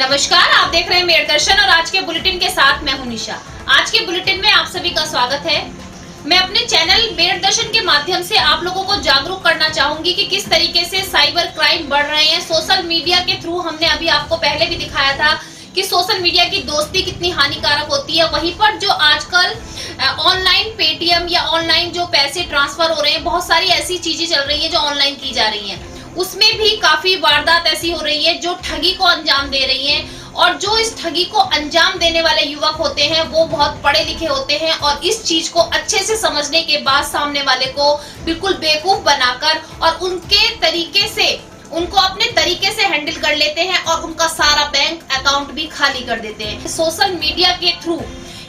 नमस्कार, आप देख रहे हैं मेरठ दर्शन और आज के बुलेटिन के साथ मैं हूं निशा। आज के बुलेटिन में आप सभी का स्वागत है। मैं अपने चैनल मेरठ दर्शन के माध्यम से आप लोगों को जागरूक करना चाहूंगी कि किस तरीके से साइबर क्राइम बढ़ रहे हैं। सोशल मीडिया के थ्रू हमने अभी आपको पहले भी दिखाया था कि सोशल मीडिया की दोस्ती कितनी हानिकारक होती है। वहीं पर जो आजकल ऑनलाइन पेटीएम या ऑनलाइन जो पैसे ट्रांसफर हो रहे हैं, बहुत सारी ऐसी चीजें चल रही है जो ऑनलाइन की जा रही है, उसमें भी काफी वारदात ऐसी हो रही है जो ठगी को अंजाम दे रही हैं। और जो इस ठगी को अंजाम देने वाले युवक होते हैं वो बहुत पढ़े लिखे होते हैं और इस चीज को अच्छे से समझने के बाद सामने वाले को बिल्कुल बेवकूफ बनाकर और उनको अपने तरीके से हैंडल कर लेते हैं और उनका सारा बैंक अकाउंट भी खाली कर देते हैं। सोशल मीडिया के थ्रू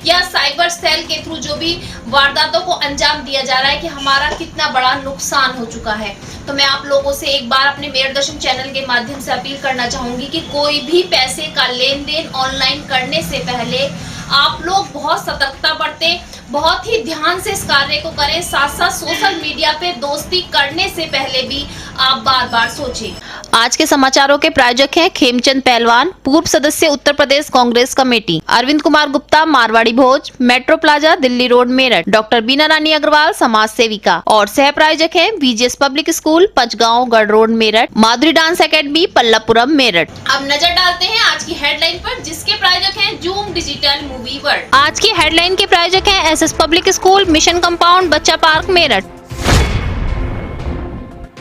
या साइबर सेल के थ्रू जो भी वारदातों को अंजाम दिया जा रहा है कि हमारा कितना बड़ा नुकसान हो चुका है। तो मैं आप लोगों से एक बार अपने मेरठ दर्शन चैनल के माध्यम से अपील करना चाहूंगी कि कोई भी पैसे का लेन देन ऑनलाइन करने से पहले आप लोग बहुत सतर्कता बरतें, बहुत ही ध्यान से इस कार्य को करें। साथ साथ सोशल मीडिया पे दोस्ती करने से पहले भी आप बार बार सोचें। आज के समाचारों के प्रायोजक हैं खेमचंद पहलवान, पूर्व सदस्य Uttar Pradesh Congress committee, Arvind Kumar Gupta, Marwari Bhoj, metro plaza, Delhi road, Meerut, doctor Bina Rani Agarwal, समाज सेविका, और सह प्रायोजक हैं VGS पब्लिक स्कूल, पचगांव, गढ़ रोड, मेरठ, माधुरी डांस एकेडमी, पल्लवपुरम, मेरठ। अब नजर डालते हैं आज की हेडलाइन पर, जिसके प्रायोजक हैं जूम डिजिटल मूवी वर्ल्ड। आज की हेडलाइन के प्रायोजक हैं SS public school, mission compound, बच्चा पार्क, मेरठ।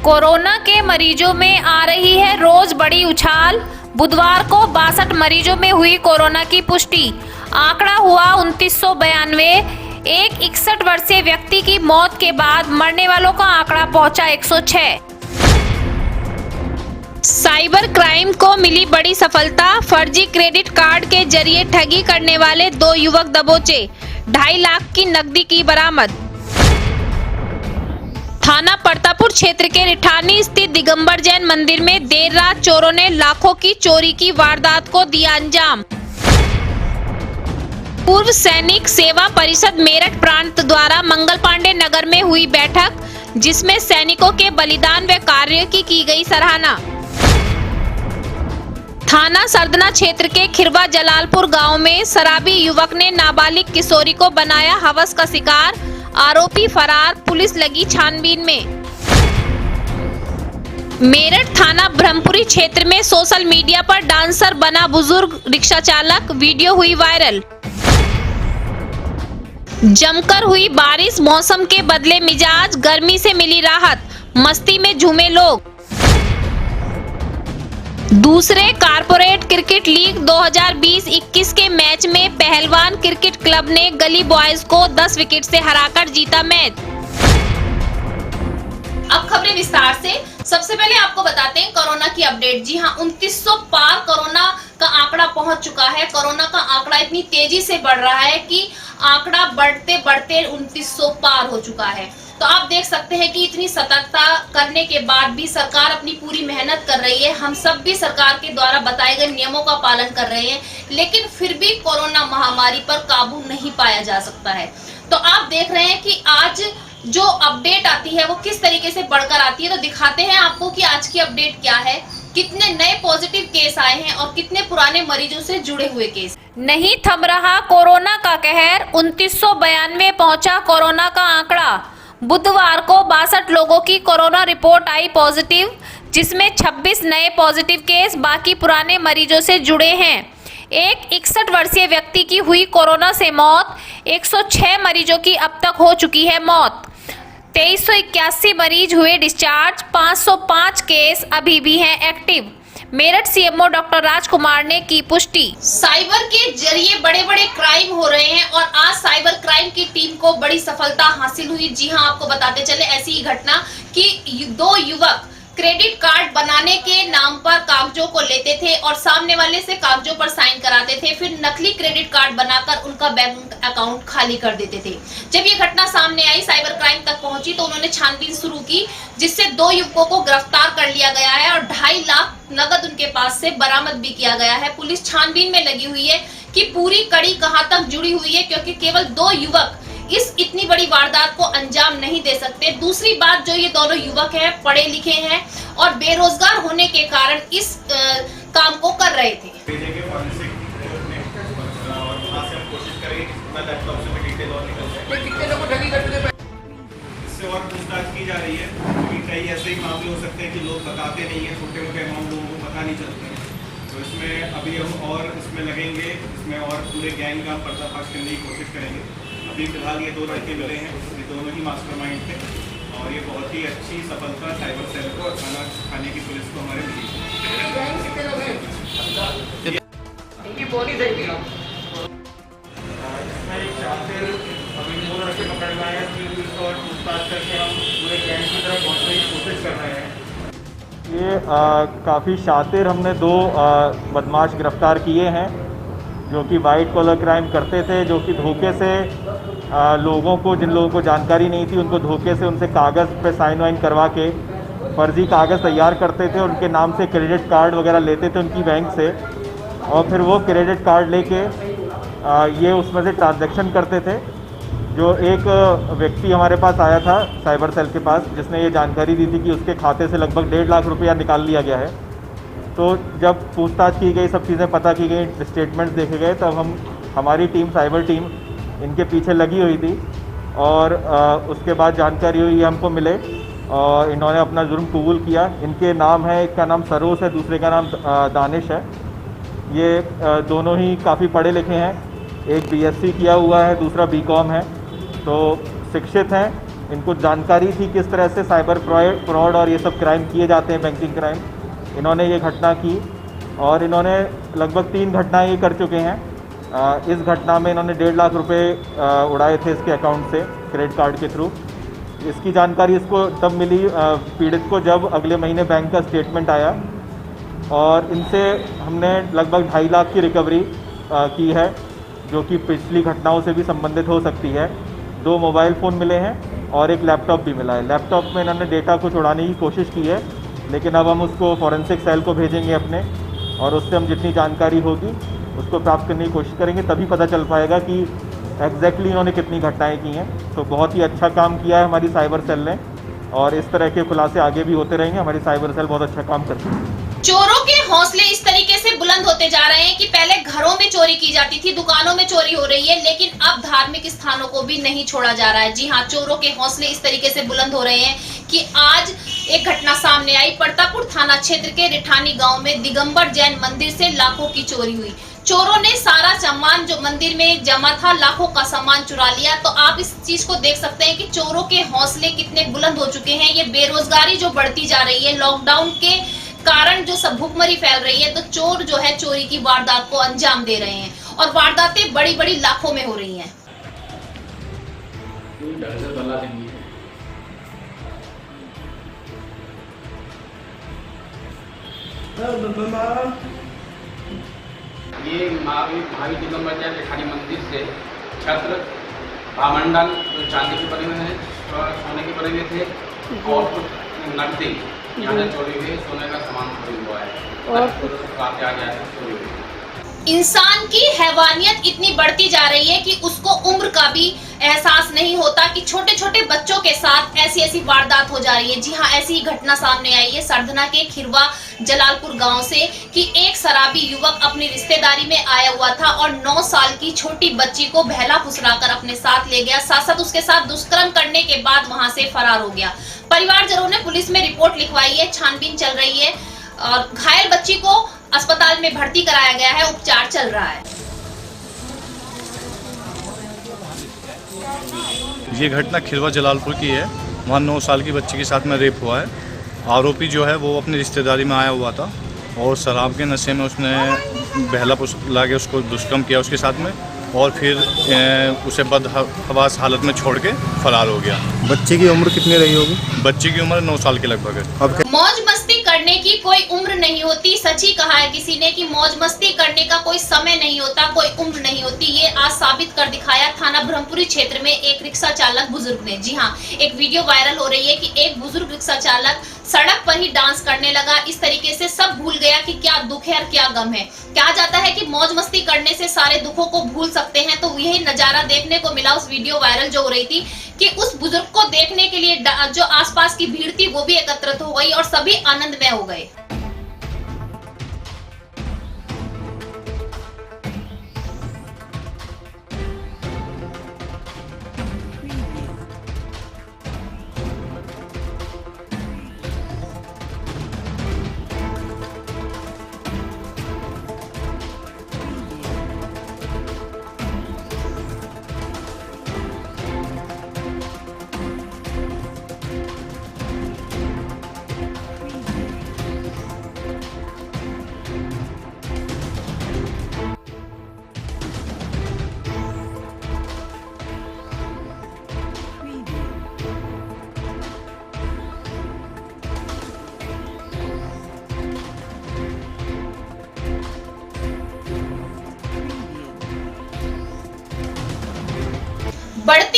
कोरोना के मरीजों में आ रही है रोज बड़ी उछाल। बुधवार को 62 मरीजों में हुई कोरोना की पुष्टि। आंकड़ा हुआ 2992। एक 61 वर्षीय व्यक्ति की मौत के बाद मरने वालों का आंकड़ा पहुंचा 106। साइबर क्राइम को मिली बड़ी सफलता। फर्जी क्रेडिट कार्ड के जरिए ठगी करने वाले 2 युवक दबोचे। 2.5 लाख की नकदी की बरामद। थाना परतापुर क्षेत्र के रिठानी स्थित दिगंबर जैन मंदिर में देर रात चोरों ने लाखों की चोरी की वारदात को दिया अंजाम। पूर्व सैनिक सेवा परिषद मेरठ प्रांत द्वारा मंगल पांडे नगर में हुई बैठक, जिसमें सैनिकों के बलिदान व कार्य की गई सराहना। थाना सरदना क्षेत्र के खिरवा जलालपुर गांव में शराबी युवक ने नाबालिग किशोरी को बनाया हवस का शिकार। आरोपी फरार, पुलिस लगी छानबीन में। मेरठ थाना ब्रह्मपुरी क्षेत्र में सोशल मीडिया पर डांसर बना बुजुर्ग रिक्शा चालक, वीडियो हुई वायरल। जमकर हुई बारिश, मौसम के बदले मिजाज, गर्मी से मिली राहत, मस्ती में झूमे लोग। दूसरे कारपोरेट क्रिकेट लीग 2020-21 के मैच में पहलवान क्रिकेट क्लब ने गली बॉयज को 10 विकेट से हराकर जीता मैच। अब खबरें विस्तार से। सबसे पहले आपको बताते हैं कोरोना की अपडेट। जी हां, 2900 पार कोरोना का आंकड़ा पहुंच चुका है। कोरोना का आंकड़ा इतनी तेजी से बढ़ रहा है कि आंकड़ा बढ़ते बढ़ते 2900 पार हो चुका है। तो आप देख सकते हैं कि इतनी सतर्कता करने के बाद भी सरकार अपनी पूरी मेहनत कर रही है। हम सब भी सरकार के द्वारा बताए गए नियमों का पालन कर रहे हैं, लेकिन फिर भी कोरोना महामारी पर काबू नहीं पाया जा सकता है। तो आप देख रहे हैं कि आज जो अपडेट आती है वो किस तरीके से बढ़कर आती है। तो दिखाते हैं आपको कि आज की अपडेट क्या है, कितने नए पॉजिटिव केस आए हैं और कितने पुराने मरीजों से जुड़े हुए केस। नहीं थम रहा कोरोना का कहर। 2992 पहुंचा कोरोना का आंकड़ा। बुधवार को 62 लोगों की कोरोना रिपोर्ट आई पॉजिटिव, जिसमें 26 नए पॉजिटिव केस बाकी पुराने मरीजों से जुड़े हैं। एक 61 वर्षीय व्यक्ति की हुई कोरोना से मौत। 106 मरीजों की अब तक हो चुकी है मौत। 2381 मरीज हुए डिस्चार्ज। 505 केस अभी भी हैं एक्टिव। मेरठ CMO डॉक्टर राजकुमार ने की पुष्टि। साइबर के जरिए बड़े बड़े क्राइम हो रहे हैं और आज साइबर क्राइम की टीम को बड़ी सफलता हासिल हुई। जी हां, आपको बताते चले ऐसी ही घटना कि 2 युवक क्रेडिट कार्ड बनाने के नाम पर कागजों को लेते थे और सामने वाले से कागजों पर साइन कराते थे, फिर नकली क्रेडिट कार्ड बनाकर उनका बैंक अकाउंट खाली कर देते थे। जब ये घटना सामने आई, साइबर क्राइम तक पहुंची, तो उन्होंने छानबीन शुरू की, जिससे 2 युवकों को गिरफ्तार कर लिया गया है और 2.5 लाख नगद उनके पास से बरामद भी किया गया है। पुलिस छानबीन में लगी हुई है कि पूरी कड़ी कहां तक जुड़ी हुई है, क्योंकि केवल 2 युवक इस इतनी बड़ी वारदात को अंजाम नहीं दे सकते। दूसरी बात, जो ये दोनों युवक हैं पढ़े लिखे हैं और बेरोजगार होने के कारण इस काम को कर रहे थे। भेजेंगे फॉरेंसिक में और वहाँ से हम कोशिश करेंगे कि लैपटॉप से डिटेल और निकल जाए। कितने लोगों को ठगी करते थे? इससे और पूछताछ की जा रही है क्योंकि कई ऐसे ही मामले हो सकते हैं कि लोग बताते नहीं हैं, छोटे मोटे अमाउंट लोगों को पता नहीं चलते हैं। तो इसमें अभी हम और इसमें लगेंगे, इसमें और पूरे गैंग का पर्दाफाश करने की कोशिश करेंगे। अभी फिलहाल ये 2 लड़के मिले हैं, ये दोनों ही मास्टरमाइंड थे और ये बहुत ही अच्छी सफलता साइबर सेल को और थाने की पुलिस को हमारे मिली है। कितने लोग हैं? इनकी बॉडी देखी ना? इसमें एक शातिर अभी 2 लड़के पकड़ गए हैं, फिर इसको और पूछताछ करके हम पूरे गैंग की तरफ पहुँचने की कोशिश कर रहे हैं। ये काफ़ी शातिर हमने 2 बदमाश गिरफ्तार किए हैं जो कि वाइट कॉलर क्राइम करते थे, जो कि धोखे से लोगों को, जिन लोगों को जानकारी नहीं थी उनको धोखे से उनसे कागज़ पे साइन वाइन करवा के फर्जी कागज़ तैयार करते थे, उनके नाम से क्रेडिट कार्ड वगैरह लेते थे उनकी बैंक से और फिर वो क्रेडिट कार्ड लेके ये उसमें से ट्रांजैक्शन करते थे। जो एक व्यक्ति हमारे पास आया था साइबर सेल के पास जिसने ये जानकारी दी थी कि उसके खाते से लगभग 1.5 लाख रुपया निकाल लिया गया है। तो जब पूछताछ की गई, सब चीज़ें पता की गई, स्टेटमेंट्स देखे गए, तब हमारी टीम, साइबर टीम इनके पीछे लगी हुई थी और उसके बाद जानकारी हुई, ये हमको मिले और इन्होंने अपना जुर्म कबूल किया। इनके नाम है, एक का नाम सरोस है, दूसरे का नाम दानिश है। ये दोनों ही काफ़ी पढ़े लिखे हैं, एक BSc किया हुआ है, दूसरा BCom है, तो शिक्षित हैं। इनको जानकारी थी किस तरह से साइबर फ्रॉड और ये सब क्राइम किए जाते हैं, बैंकिंग क्राइम। इन्होंने ये घटना की और इन्होंने लगभग 3 घटनाएं ये कर चुके हैं। इस घटना में इन्होंने 1.5 लाख रुपए उड़ाए थे इसके अकाउंट से क्रेडिट कार्ड के थ्रू। इसकी जानकारी इसको तब मिली पीड़ित को जब अगले महीने बैंक का स्टेटमेंट आया और इनसे हमने लगभग 2.5 लाख की रिकवरी की है, जो कि पिछली घटनाओं से भी संबंधित हो सकती है। 2 मोबाइल फ़ोन मिले हैं और एक लैपटॉप भी मिला है। लैपटॉप में इन्होंने डेटा को छुड़ाने की कोशिश की है, लेकिन अब हम उसको फॉरेंसिक सेल को भेजेंगे अपने और उससे हम जितनी जानकारी होगी उसको प्राप्त करने की कोशिश करेंगे, तभी पता चल पाएगा कि एग्जैक्टली इन्होंने कितनी घटनाएं की हैं। तो बहुत ही अच्छा काम किया है हमारी साइबर सेल ने और इस तरह के खुलासे आगे भी होते रहेंगे। हमारी साइबर सेल बहुत अच्छा काम करती है। चोरों के हौसले इस तरीके से बुलंद होते जा रहे हैं कि पहले घरों में चोरी की जाती थी, दुकानों में चोरी हो रही है, लेकिन अब धार्मिक स्थानों को भी नहीं छोड़ा जा रहा है। जी हाँ, चोरों के हौसले इस तरीके से बुलंद हो रहे हैं कि आज एक घटना सामने आई। पड़तापुर थाना क्षेत्र के रिठानी गांव में दिगंबर जैन मंदिर से लाखों की चोरी हुई। चोरों ने सारा सामान जो मंदिर में जमा था, लाखों का सामान चुरा लिया। तो आप इस चीज को देख सकते हैं कि चोरों के हौसले कितने बुलंद हो चुके हैं। ये बेरोजगारी जो बढ़ती जा रही है, लॉकडाउन के कारण जो सब भुखमरी फैल रही है, तो चोर जो है चोरी की वारदात को अंजाम दे रहे हैं और वारदातें बड़ी बड़ी लाखों में हो रही हैं। ये महावीर दिगंबर जैन रिठानी मंदिर से छत्र भामंडल जो चांदी के बने हुए हैं, सोने के बने हुए थे और कुछ नकदी यहाँ से चोरी हुई, सोने का सामान चोरी हुआ है और काफी आ गया है चोरी हुई। इंसान की हैवानियत इतनी बढ़ती जा रही है कि उसको उम्र का भी एहसास नहीं होता कि छोटे छोटे बच्चों के साथ ऐसी ऐसी वारदात हो जा रही है। जी हाँ, ऐसी ही घटना सामने आई है सरधना के खिरवा जलालपुर गांव से कि एक शराबी युवक अपनी रिश्तेदारी में आया हुआ था और 9 साल की छोटी बच्ची को बहला फुसलाकर अपने साथ ले गया, साथ साथ उसके साथ दुष्कर्म करने के बाद वहां से फरार हो गया। परिवारजनों ने पुलिस में रिपोर्ट लिखवाई है, छानबीन चल रही है और घायल बच्ची को अस्पताल में भर्ती कराया गया है, उपचार चल रहा है। ये घटना खिरवा जलालपुर की है। वहाँ 9 साल की बच्ची के साथ में रेप हुआ है। आरोपी जो है वो अपनी रिश्तेदारी में आया हुआ था और शराब के नशे में उसने बहला फुसला के उसको दुष्कर्म किया उसके साथ में और फिर उसे बदहवास हालत में छोड़ के फरार हो गया। बच्चे की उम्र कितनी रही होगी? बच्ची की उम्र 9 साल के लगभग है। मौज मस्ती करने की कोई उम्र नहीं होती। सच ही कहा है किसी ने कि मौज मस्ती करने का कोई समय नहीं होता, कोई उम्र नहीं होती। ये आज साबित कर दिखाया थाना ब्रह्मपुरी क्षेत्र में एक रिक्शा चालक बुजुर्ग ने। जी हाँ, एक वीडियो वायरल हो रही है कि एक बुजुर्ग रिक्शा चालक सड़क पर ही डांस करने लगा। इस तरीके से सब भूल गया कि क्या दुख है और क्या गम है। कहा जाता है कि मौज मस्ती करने से सारे दुखों को भूल सकते हैं। तो यही नजारा देखने को मिला उस वीडियो वायरल जो हो रही थी कि उस बुजुर्ग को देखने के लिए जो आसपास की भीड़ थी वो भी एकत्रित हो गई और सभी आनंदमय हो गए।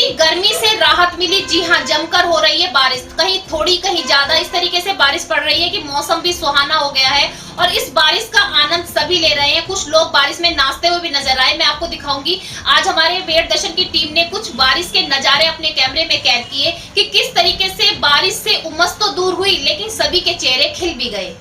कि गर्मी से राहत मिली। जी हाँ, जमकर हो रही है बारिश, कहीं थोड़ी कहीं ज्यादा इस तरीके से बारिश पड़ रही है कि मौसम भी सुहाना हो गया है और इस बारिश का आनंद सभी ले रहे हैं। कुछ लोग बारिश में नाचते हुए भी नजर आए। मैं आपको दिखाऊंगी आज हमारे बेड़ दर्शन की टीम ने कुछ बारिश के नजारे अपने कैमरे में कैद किए कि किस तरीके से बारिश से उमस तो दूर हुई लेकिन सभी के चेहरे खिल भी गए।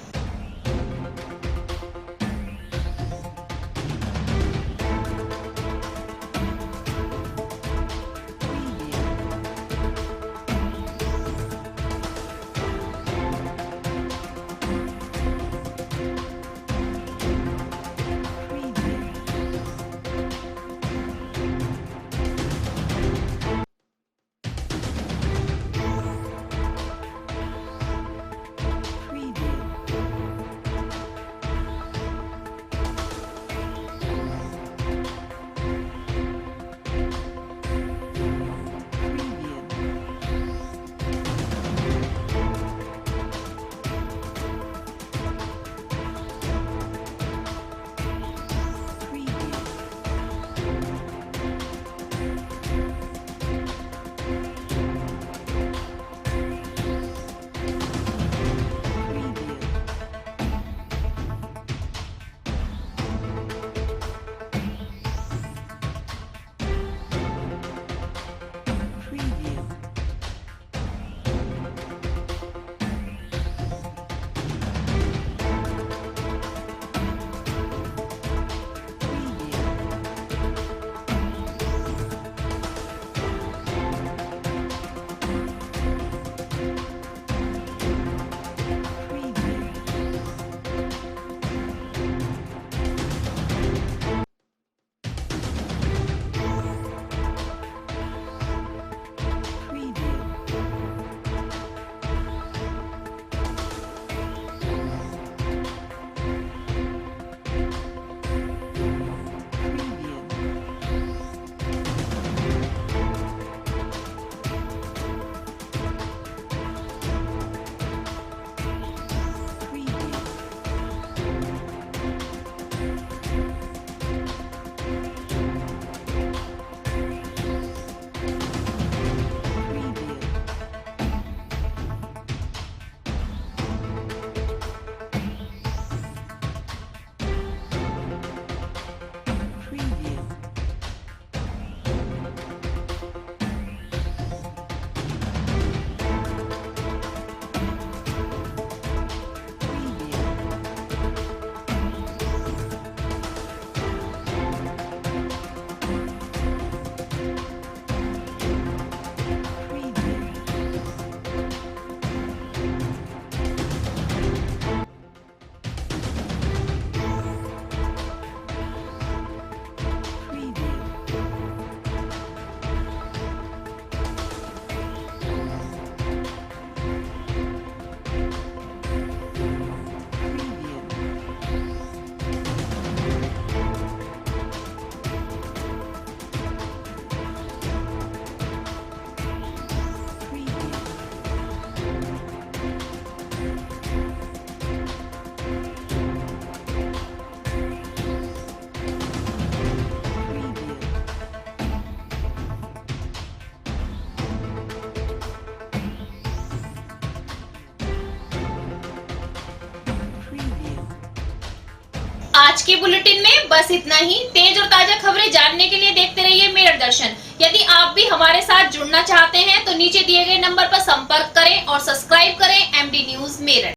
आज के बुलेटिन में बस इतना ही। तेज और ताजा खबरें जानने के लिए देखते रहिए मेरठ दर्शन। यदि आप भी हमारे साथ जुड़ना चाहते हैं तो नीचे दिए गए नंबर पर संपर्क करें और सब्सक्राइब करें एमडी न्यूज मेरठ।